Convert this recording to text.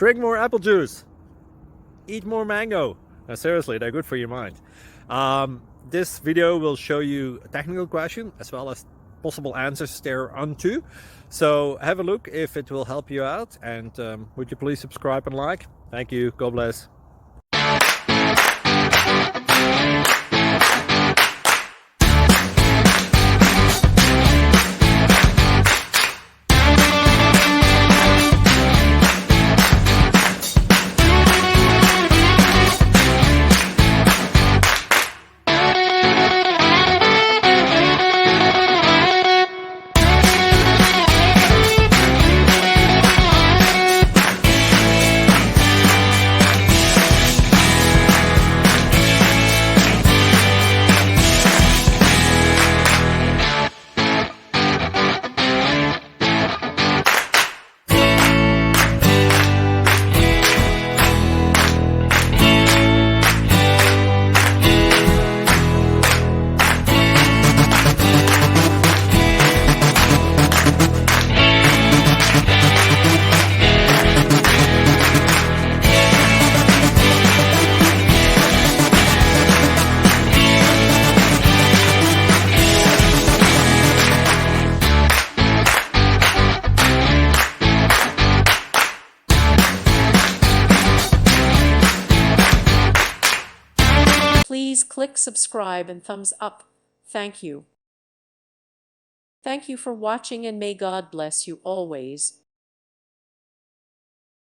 Drink more apple juice. Eat more mango. No, seriously, they're good for your mind. This video will show you a technical question as well as possible answers thereunto. So have a look if it will help you out, and would you please subscribe and like? Thank you. God bless. Please click subscribe and thumbs up. Thank you. Thank you for watching, and may God bless you always.